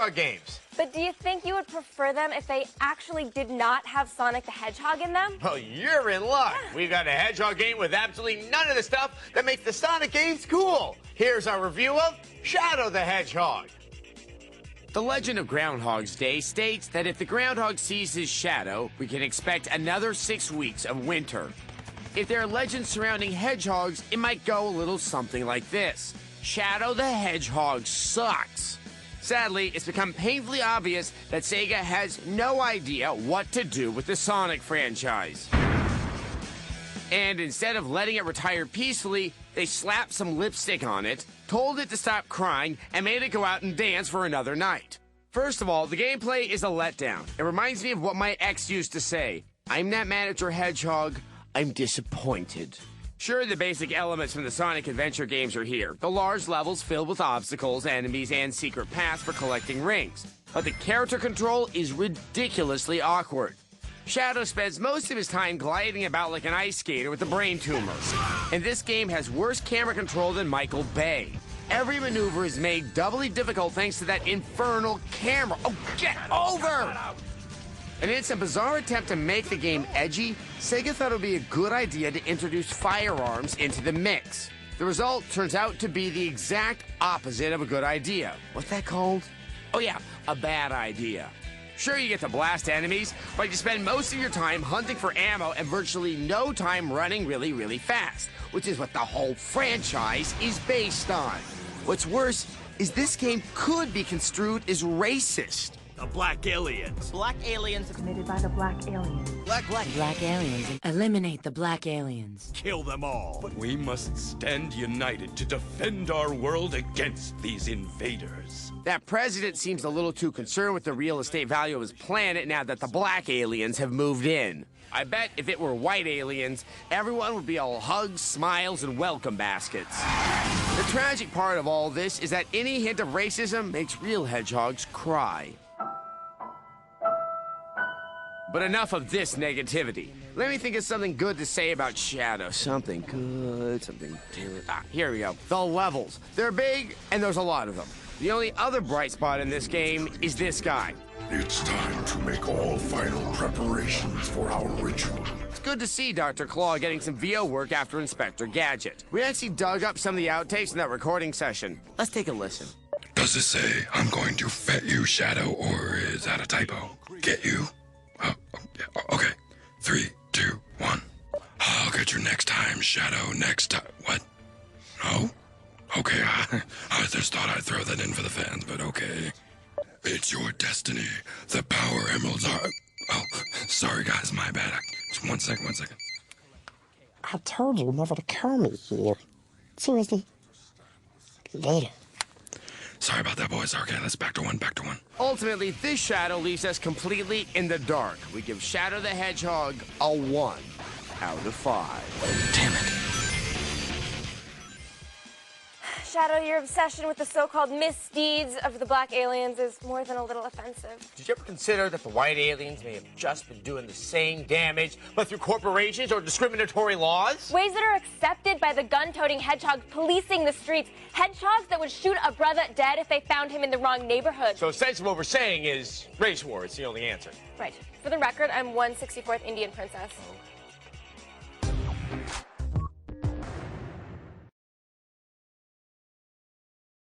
Hedgehog games. But do you think you would prefer them if they actually did not have Sonic the Hedgehog in them? Well, you're in luck. We've got a Hedgehog game with absolutely none of the stuff that makes the Sonic games cool. Here's our review of Shadow the Hedgehog. The legend of Groundhog's Day states that if the groundhog sees his shadow, we can expect another 6 weeks of winter. If there are legends surrounding hedgehogs, it might go a little something like this. Shadow the Hedgehog sucks. Sadly, it's become painfully obvious that Sega has no idea what to do with the Sonic franchise. And instead of letting it retire peacefully, they slapped some lipstick on it, told it to stop crying, and made it go out and dance for another night. First of all, the gameplay is a letdown. It reminds me of what my ex used to say. I'm not mad at your hedgehog, I'm disappointed. Sure, the basic elements from the Sonic Adventure games are here. The large levels filled with obstacles, enemies, and secret paths for collecting rings. But the character control is ridiculously awkward. Shadow spends most of his time gliding about like an ice skater with a brain tumor. And this game has worse camera control than Michael Bay. Every maneuver is made doubly difficult thanks to that infernal camera. Oh, get over! And in a bizarre attempt to make the game edgy, Sega thought it would be a good idea to introduce firearms into the mix. The result turns out to be the exact opposite of a good idea. What's that called? Oh yeah, a bad idea. Sure, you get to blast enemies, but you spend most of your time hunting for ammo and virtually no time running really fast, which is what the whole franchise is based on. What's worse is this game could be construed as racist. The Black Aliens. Black aliens. Committed by the Black Aliens. Black aliens. Eliminate the Black Aliens. Kill them all. But we must stand united to defend our world against these invaders. That president seems a little too concerned with the real estate value of his planet now that the Black Aliens have moved in. I bet if it were white aliens, everyone would be all hugs, smiles, and welcome baskets. The tragic part of all this is that any hint of racism makes real hedgehogs cry. But enough of this negativity. Let me think of something good to say about Shadow. Something good, something good. Here we go. The levels. They're big, and there's a lot of them. The only other bright spot in this game is this guy. It's time to make all final preparations for our ritual. It's good to see Dr. Claw getting some VO work after Inspector Gadget. We actually dug up some of the outtakes in that recording session. Let's take a listen. Does it say, I'm going to fet you, Shadow, or is that a typo? Get you? Okay. 3, 2, 1. I'll get you next time, Shadow. Next time. What? No? Okay, I just thought I'd throw that in for the fans, but okay. It's your destiny. The power emeralds are... Oh, sorry, guys, my bad. Just one second. I told you never to call me here. Seriously. Later. Sorry about that, boys. Okay, let's back to one. Ultimately, this Shadow leaves us completely in the dark. We give Shadow the Hedgehog a 1 out of 5. Damn it. Shadow, your obsession with the so-called misdeeds of the Black Aliens is more than a little offensive. Did you ever consider that the white aliens may have just been doing the same damage, but through corporations or discriminatory laws? Ways that are accepted by the gun-toting hedgehogs policing the streets. Hedgehogs that would shoot a brother dead if they found him in the wrong neighborhood. So essentially what we're saying is race war is the only answer. Right. For the record, I'm 1/64th Indian princess.